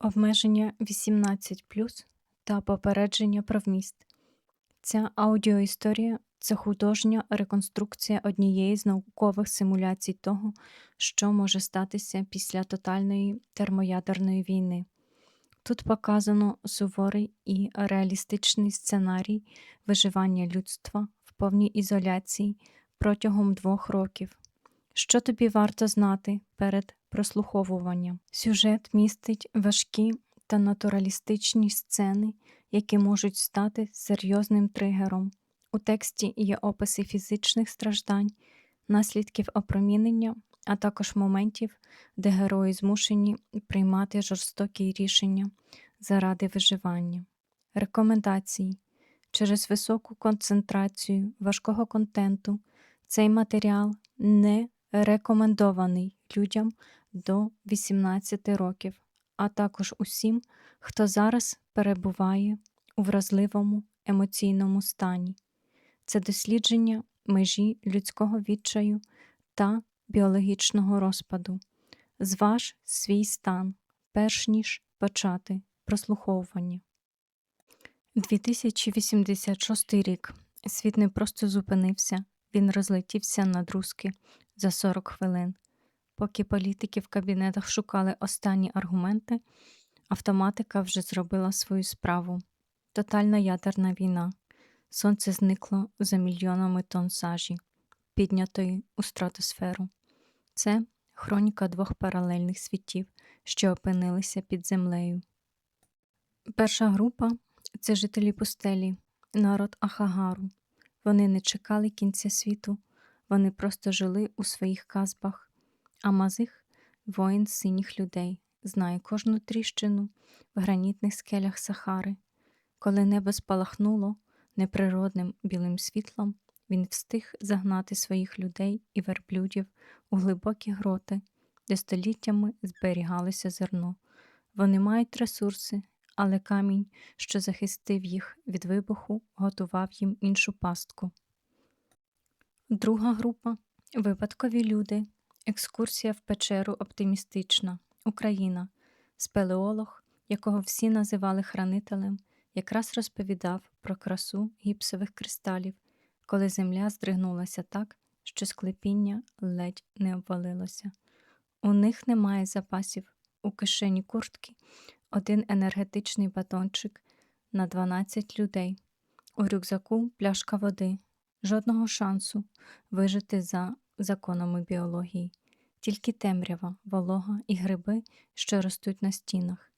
Обмеження 18+ та попередження про вміст. Ця аудіоісторія – це художня реконструкція однієї з наукових симуляцій того, що може статися після тотальної термоядерної війни. Тут показано суворий і реалістичний сценарій виживання людства в повній ізоляції протягом 2 років. Що тобі варто знати перед прослуховуванням? Сюжет містить важкі та натуралістичні сцени, які можуть стати серйозним тригером. У тексті є описи фізичних страждань, наслідків опромінення, а також моментів, де герої змушені приймати жорстокі рішення заради виживання. Рекомендації. Через високу концентрацію важкого контенту цей матеріал не рекомендований людям до 18 років, а також усім, хто зараз перебуває у вразливому емоційному стані. Це дослідження межі людського відчаю та біологічного розпаду. Зваж свій стан, перш ніж почати прослуховування. 2086 рік. Світ не просто зупинився, він розлетівся на друзки за 40 хвилин. Поки політики в кабінетах шукали останні аргументи, автоматика вже зробила свою справу. Тотальна ядерна війна. Сонце зникло за мільйонами тонн сажі, піднятої у стратосферу. Це хроніка 2 паралельних світів, що опинилися під землею. Перша група – це жителі пустелі, народ Ахагару. Вони не чекали кінця світу, вони просто жили у своїх казбах. Амазих – воїн синіх людей, знає кожну тріщину в гранітних скелях Сахари. Коли небо спалахнуло неприродним білим світлом, він встиг загнати своїх людей і верблюдів у глибокі гроти, де століттями зберігалося зерно. Вони мають ресурси, але камінь, що захистив їх від вибуху, готував їм іншу пастку. Друга група – випадкові люди. Екскурсія в печеру оптимістична. Україна. Спелеолог, якого всі називали хранителем, якраз розповідав про красу гіпсових кристалів, коли земля здригнулася так, що склепіння ледь не обвалилося. У них немає запасів. У кишені куртки 1 енергетичний батончик на 12 людей. У рюкзаку пляшка води. Жодного шансу вижити за законами біології. Тільки темрява, волога і гриби, що ростуть на стінах.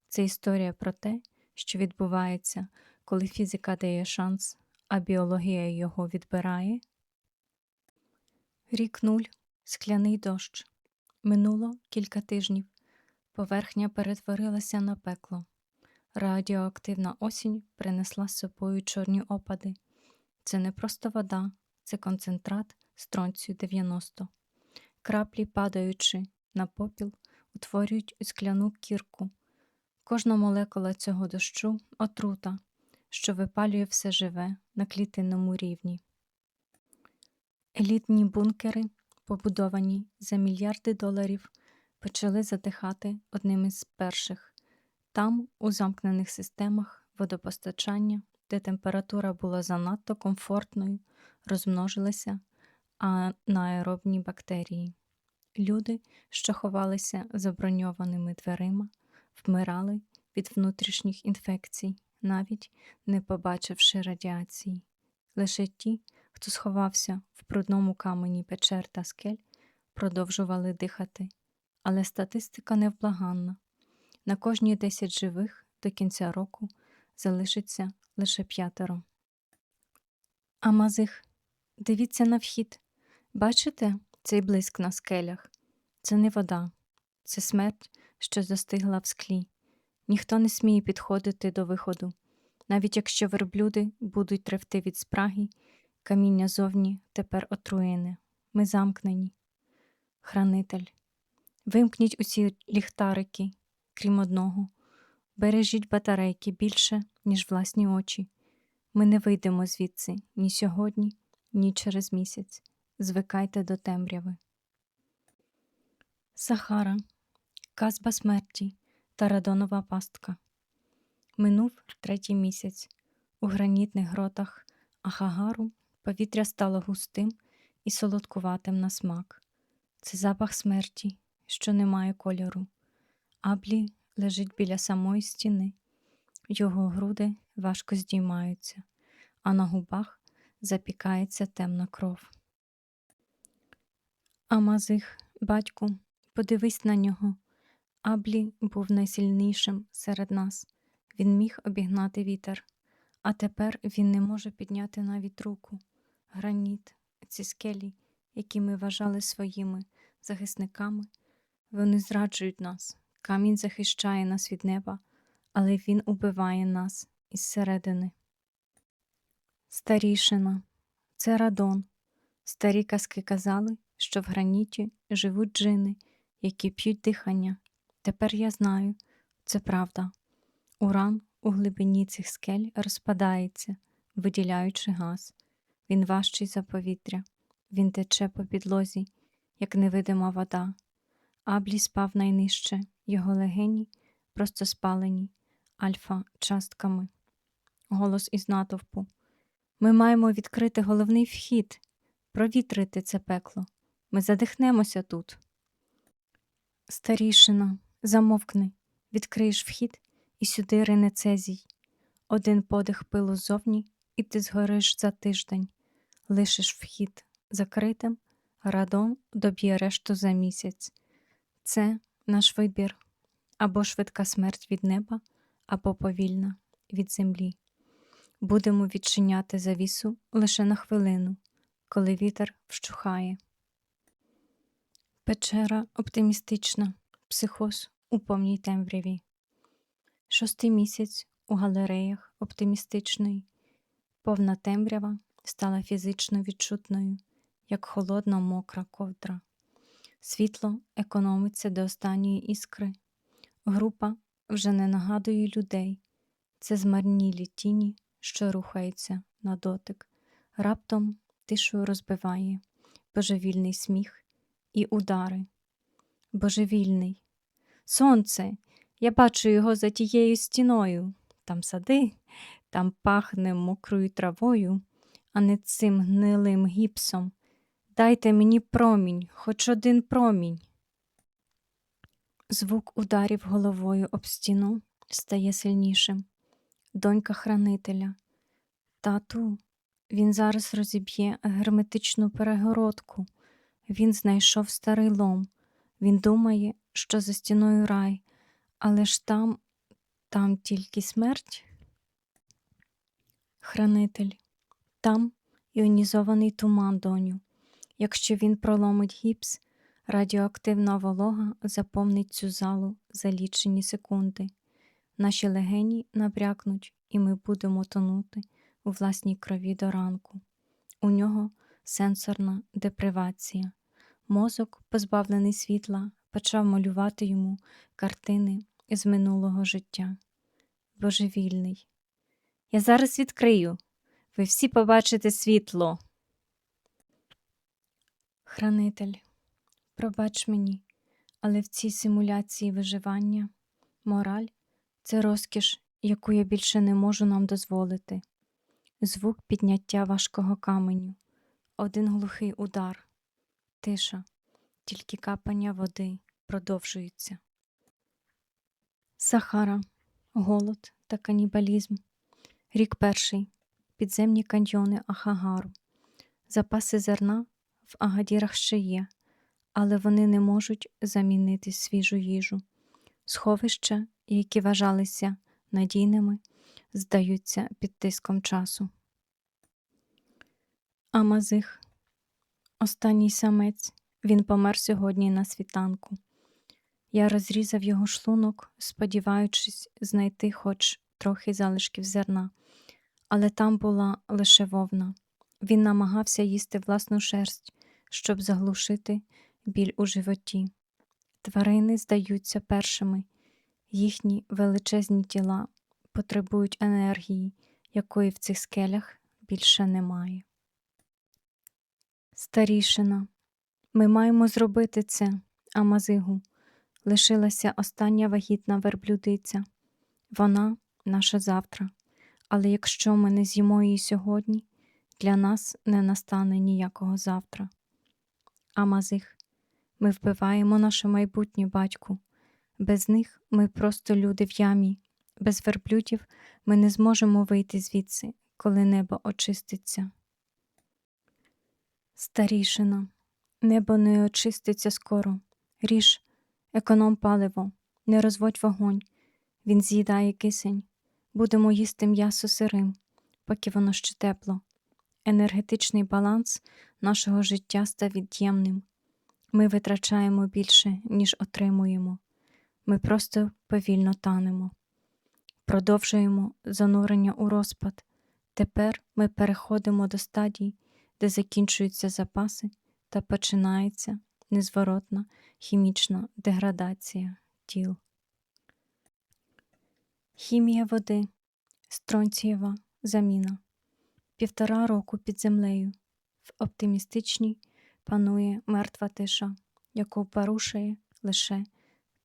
Це історія про те, що відбувається, коли фізика дає шанс, а біологія його відбирає. Рік 0. Скляний дощ. Минуло кілька тижнів. Поверхня перетворилася на пекло. Радіоактивна осінь принесла з собою чорні опади. Це не просто вода, це концентрат стронцію 90. Краплі, падаючи на попіл, утворюють скляну кірку. Кожна молекула цього дощу – отрута, що випалює все живе на клітинному рівні. Елітні бункери, побудовані за мільярди доларів, почали затихати одним із перших. Там, у замкнених системах водопостачання, де температура була занадто комфортною, розмножилися анаеробні бактерії. Люди, що ховалися за броньованими дверима, вмирали від внутрішніх інфекцій, навіть не побачивши радіації. Лише ті, хто сховався в брудному камені печер та скель, продовжували дихати. Але статистика невблаганна. На кожні 10 живих до кінця року залишиться лише 5. Амазих. Дивіться на вхід. Бачите цей блиск на скелях? Це не вода. Це смерть, що застигла в склі. Ніхто не сміє підходити до виходу. Навіть якщо верблюди будуть ревти від спраги, каміння зовні тепер отруєне. Ми замкнені. Хранитель. Вимкніть усі ліхтарики, крім одного. Бережіть батарейки більше, ніж власні очі. Ми не вийдемо звідси ні сьогодні, ні через місяць. Звикайте до темряви. Сахара. Казба смерті. та радонова пастка. Минув 3-й місяць. У гранітних гротах Ахагару повітря стало густим і солодкуватим на смак. Це запах смерті, що не має кольору. Аблі лежить біля самої стіни. Його груди важко здіймаються, а на губах запікається темна кров. Амазих, батьку, подивись на нього. Аблі був найсильнішим серед нас. Він міг обігнати вітер. А тепер він не може підняти навіть руку. Граніт, ці скелі, які ми вважали своїми захисниками, вони зраджують нас. Камінь захищає нас від неба, але він убиває нас із середини. Старішина. Це Радон. Старі казки казали, що в граніті живуть джини, які п'ють дихання. Тепер я знаю, це правда. Уран у глибині цих скель розпадається, виділяючи газ. Він важчий за повітря. Він тече по підлозі, як невидима вода. Аблі спав найнижче, його легені просто спалені альфа-частками. Голос із натовпу. Ми маємо відкрити головний вхід, провітрити це пекло. Ми задихнемося тут. Старішина, замовкни, відкриєш вхід, і сюди рине цезій. Один подих пилу ззовні, і ти згориш за тиждень. Лишиш вхід закритим, Радон доб'є решту за місяць. Це наш вибір. Або швидка смерть від неба, або повільна від землі. Будемо відчиняти завісу лише на хвилину, коли вітер вщухає. Печера оптимістична, психоз у повній темряві. 6-й місяць у галереях оптимістичної. Повна темрява стала фізично відчутною, як холодна мокра ковдра. Світло економиться до останньої іскри. Група вже не нагадує людей. Це змарнілі тіні, що рухаються на дотик. Раптом тишу розбиває божевільний сміх і удари. Божевільний. Сонце! Я бачу його за тією стіною. Там сади, там пахне мокрою травою, а не цим гнилим гіпсом. Дайте мені промінь, хоч один промінь. Звук ударів головою об стіну стає сильнішим. Донька хранителя. Тату, він зараз розіб'є герметичну перегородку. Він знайшов старий лом. Він думає, що за стіною рай. Але ж там тільки смерть. Хранитель. Там іонізований туман, доню. Якщо він проломить гіпс, радіоактивна волога заповнить цю залу за лічені секунди. Наші легені набрякнуть, і ми будемо тонути у власній крові до ранку. У нього сенсорна депривація. Мозок, позбавлений світла, почав малювати йому картини з минулого життя. Божевільний. Я зараз відкрию. Ви всі побачите світло. Хранитель. Пробач мені, але в цій симуляції виживання мораль – це розкіш, яку я більше не можу нам дозволити. Звук підняття важкого каменю. Один глухий удар. Тиша. Тільки капання води продовжується. Сахара. Голод та канібалізм. Рік 1. Підземні каньйони Ахагару. Запаси зерна в Агадірах ще є, але вони не можуть замінити свіжу їжу. Сховища, які вважалися надійними, здаються під тиском часу. Амазих. Останній самець. Він помер сьогодні на світанку. Я розрізав його шлунок, сподіваючись знайти хоч трохи залишків зерна, але там була лише вовна. Він намагався їсти власну шерсть, щоб заглушити біль у животі. Тварини здаються першими. Їхні величезні тіла потребують енергії, якої в цих скелях більше немає. Старішина. Ми маємо зробити це, Амазигу. Лишилася остання вагітна верблюдиця. Вона – наше завтра. Але якщо ми не з'їмо її сьогодні, для нас не настане ніякого завтра. Амазих. Ми вбиваємо наше майбутнє, батьку. Без них ми просто люди в ямі. Без верблюдів ми не зможемо вийти звідси, коли небо очиститься. Старішина. Небо не очиститься скоро. Ріж, економ паливо, не розводь вогонь. Він з'їдає кисень. Будемо їсти м'ясо сирим, поки воно ще тепло. Енергетичний баланс нашого життя став від'ємним. Ми витрачаємо більше, ніж отримуємо. Ми просто повільно танемо. Продовжуємо занурення у розпад. Тепер ми переходимо до стадій, де закінчуються запаси та починається незворотна хімічна деградація тіл. Хімія води. Стронцієва заміна. 1,5 року під землею. В оптимістичній панує мертва тиша, яку порушує лише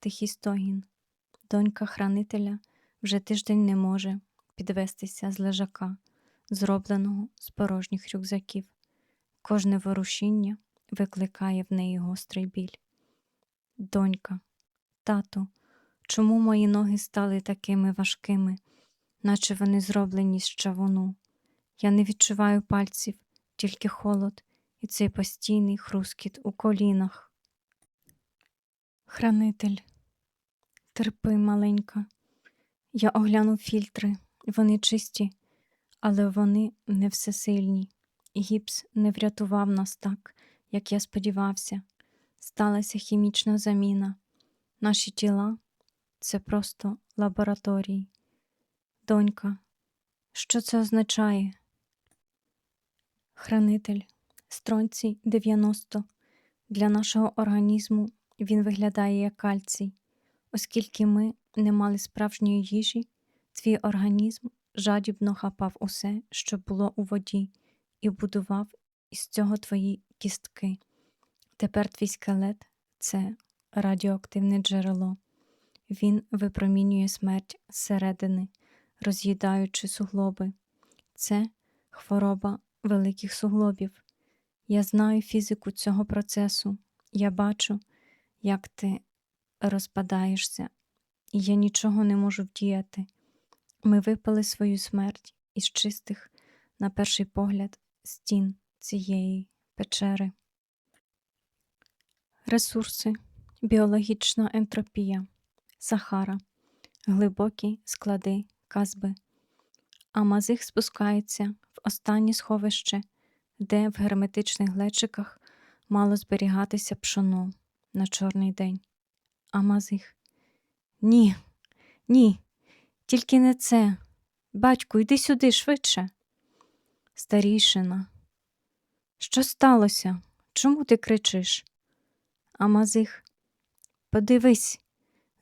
тихий стогін. Донька хранителя вже тиждень не може підвестися з лежака, зробленого з порожніх рюкзаків. Кожне ворушіння викликає в неї гострий біль. Донька, тату, чому мої ноги стали такими важкими, наче вони зроблені з чавуну? Я не відчуваю пальців, тільки холод і цей постійний хрускіт у колінах. Хранитель, терпи, маленька. Я оглянув фільтри, вони чисті, але вони не всесильні. Гіпс не врятував нас так, як я сподівався. Сталася хімічна заміна. Наші тіла – це просто лабораторії. Донька, що це означає? Хранитель, стронцій 90. Для нашого організму він виглядає як кальцій. Оскільки ми не мали справжньої їжі, твій організм жадібно хапав усе, що було у воді, і будував із цього твої кістки. Тепер твій скелет – це радіоактивне джерело. Він випромінює смерть зсередини, роз'їдаючи суглоби. Це хвороба великих суглобів. Я знаю фізику цього процесу. Я бачу, як ти розпадаєшся, і я нічого не можу вдіяти. Ми випили свою смерть із чистих, на перший погляд, стін цієї печери. Ресурси. Біологічна ентропія. Сахара. Глибокі склади Казби. Амазих спускається в останнє сховище, де в герметичних глечиках мало зберігатися пшоно на чорний день. Амазих. Ні, ні, тільки не це. Батьку, йди сюди швидше. Старішина. Що сталося? Чому ти кричиш? Амазих. Подивись,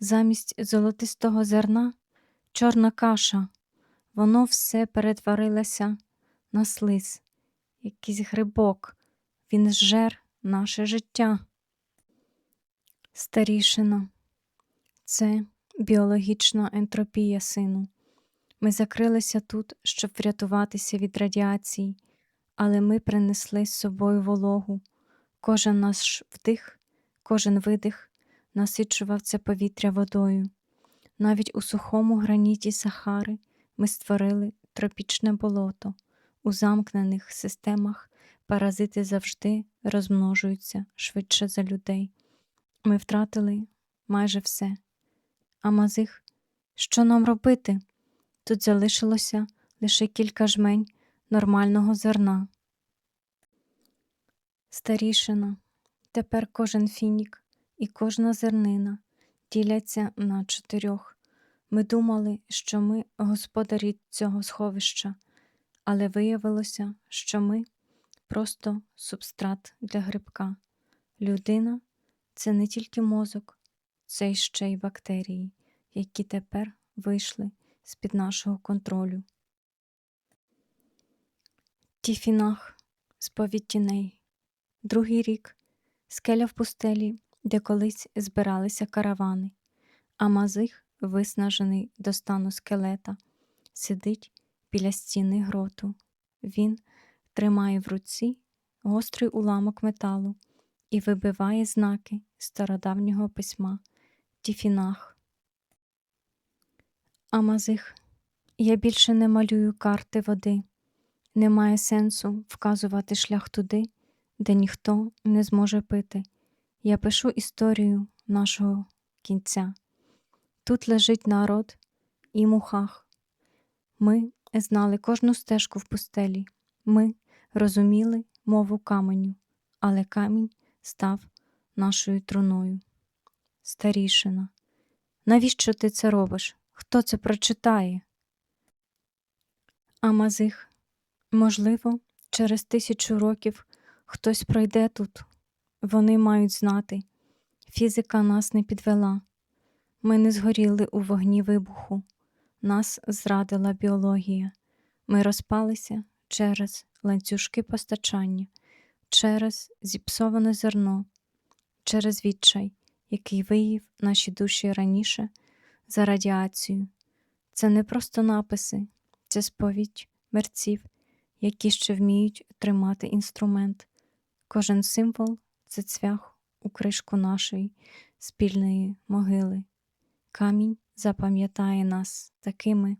замість золотистого зерна чорна каша. Воно все перетворилося на слиз. Якийсь грибок. Він зжер наше життя. Старішина. Це біологічна ентропія, сину. Ми закрилися тут, щоб врятуватися від радіації, але ми принесли з собою вологу. Кожен наш вдих, кожен видих насичував це повітря водою. Навіть у сухому граніті Сахари ми створили тропічне болото. У замкнених системах паразити завжди розмножуються швидше за людей. Ми втратили майже все. Амазих, що нам робити? Тут залишилося лише кілька жмень нормального зерна. Старішина. Тепер кожен фінік і кожна зернина діляться на 4. Ми думали, що ми господарі цього сховища, але виявилося, що ми просто субстрат для грибка. Людина – це не тільки мозок, це ще й бактерії, які тепер вийшли з-під нашого контролю. Тіфінах, сповідь тіней. 2 рік. Скеля в пустелі де колись збиралися каравани, а Мазих, виснажений до стану скелета, сидить біля стіни гроту. Він тримає в руці гострий уламок металу і вибиває знаки стародавнього письма Тіфінах. Амазих, я більше не малюю карти води. Немає сенсу вказувати шлях туди, де ніхто не зможе пити. Я пишу історію нашого кінця. Тут лежить народ і мухах. Ми знали кожну стежку в пустелі. Ми розуміли мову каменю, але камінь став нашою труною. Старішина, навіщо ти це робиш? Хто це прочитає? Амазих, можливо, через 1000 років хтось пройде тут. Вони мають знати. Фізика нас не підвела. Ми не згоріли у вогні вибуху. Нас зрадила біологія. Ми розпалися через ланцюжки постачання, через зіпсоване зерно, через відчай, який виїв наші душі раніше за радіацію. Це не просто написи, це сповідь мерців, які ще вміють тримати інструмент. Кожен символ – це цвях у кришку нашої спільної могили. Камінь запам'ятає нас такими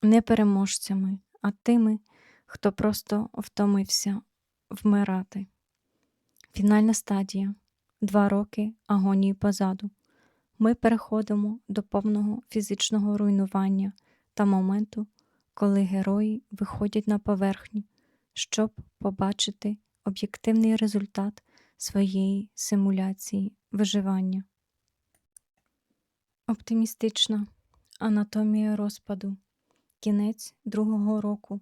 не переможцями, а тими, хто просто втомився вмирати. Фінальна стадія. 2 роки агонії позаду. Ми переходимо до повного фізичного руйнування та моменту, коли герої виходять на поверхню, щоб побачити об'єктивний результат своєї симуляції виживання. Оптимістична анатомія розпаду. Кінець 2-го року.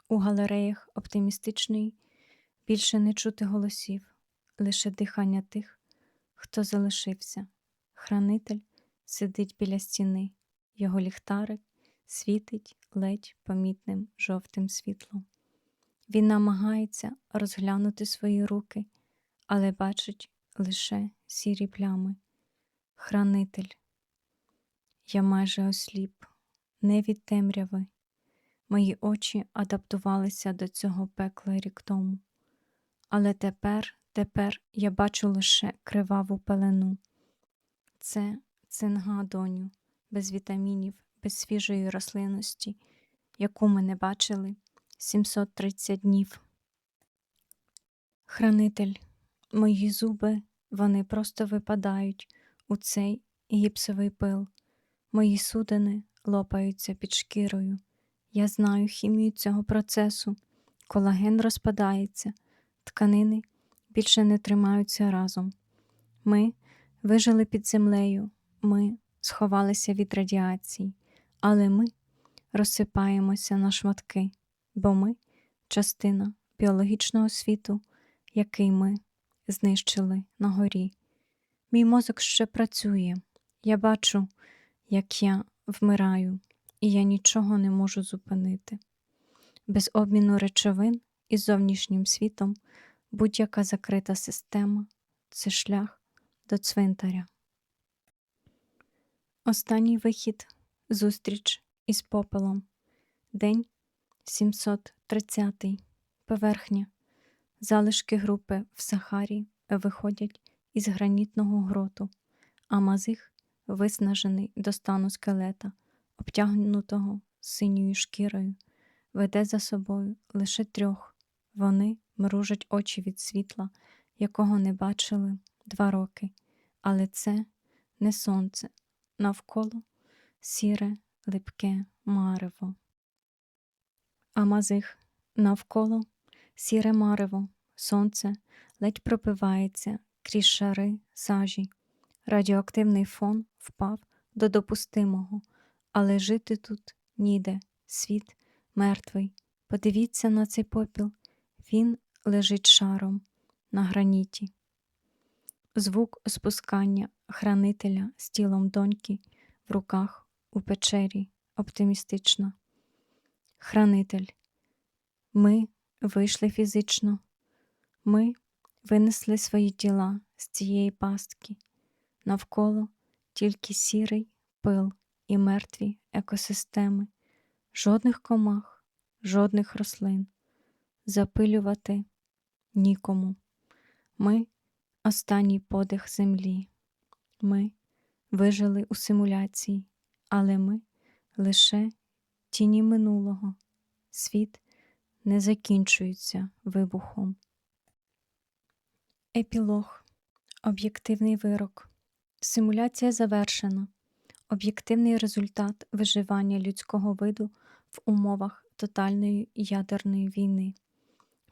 У галереях оптимістичної більше не чути голосів, лише дихання тих, хто залишився. Хранитель сидить біля стіни, його ліхтарик світить ледь помітним жовтим світлом. Він намагається розглянути свої руки, але бачить лише сірі плями. Хранитель. Я майже осліп, не від темряви. Мої очі адаптувалися до цього пекла рік тому. Але тепер я бачу лише криваву пелену. Це цинга, доню, без вітамінів, без свіжої рослинності, яку ми не бачили 730 днів. Хранитель, мої зуби, вони просто випадають у цей гіпсовий пил. Мої судини лопаються під шкірою. Я знаю хімію цього процесу. Колаген розпадається, тканини більше не тримаються разом. Ми вижили під землею, ми сховалися від радіації, але ми розсипаємося на шматки, бо ми частина біологічного світу, який ми знищили на горі. Мій мозок ще працює. Я бачу, як я вмираю, і я нічого не можу зупинити. Без обміну речовин із зовнішнім світом будь-яка закрита система – це шлях до цвинтаря. Останній вихід – зустріч із попелом. День 730. Поверхня. Залишки групи в Сахарі виходять із гранітного гроту, а Мазих, виснажений до стану скелета, обтягнутого синьою шкірою, веде за собою лише 3. Вони мружать очі від світла, якого не бачили 2 роки. Але це не сонце. Навколо сіре, липке марево. Амазих. Навколо сіре марево. Сонце ледь пробивається крізь шари сажі. Радіоактивний фон впав до допустимого, але жити тут ніде. Світ мертвий. Подивіться на цей попіл. Він лежить шаром на граніті. Звук спускання хранителя з тілом доньки в руках у печері оптимістична. Хранитель. Ми вийшли фізично. Ми винесли свої тіла з цієї пастки. Навколо тільки сірий пил і мертві екосистеми, жодних комах, жодних рослин. Запилювати нікому. Ми – останній подих землі. Ми вижили у симуляції, але ми лише тіні минулого. Світ не закінчується вибухом. Епілог. Об'єктивний вирок. Симуляція завершена. Об'єктивний результат виживання людського виду в умовах тотальної ядерної війни.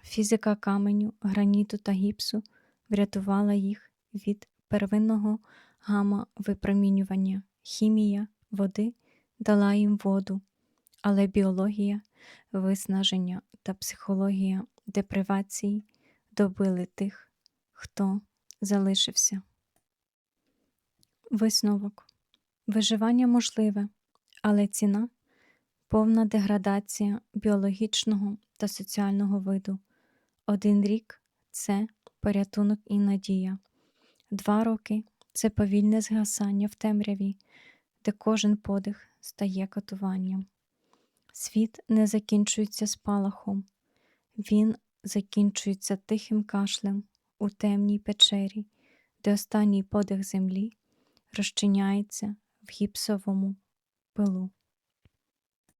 Фізика каменю, граніту та гіпсу врятувала їх від первинного гамма-випромінювання. Хімія води дала їм воду, але біологія виснаження та психологія депривації добили тих, хто залишився. Висновок. Виживання можливе, але ціна – повна деградація біологічного та соціального виду. 1 рік – це порятунок і надія. 2 роки – це повільне згасання в темряві, де кожен подих стає катуванням. Світ не закінчується спалахом. Він закінчується тихим кашлем у темній печері, де останній подих землі розчиняється в гіпсовому пилу.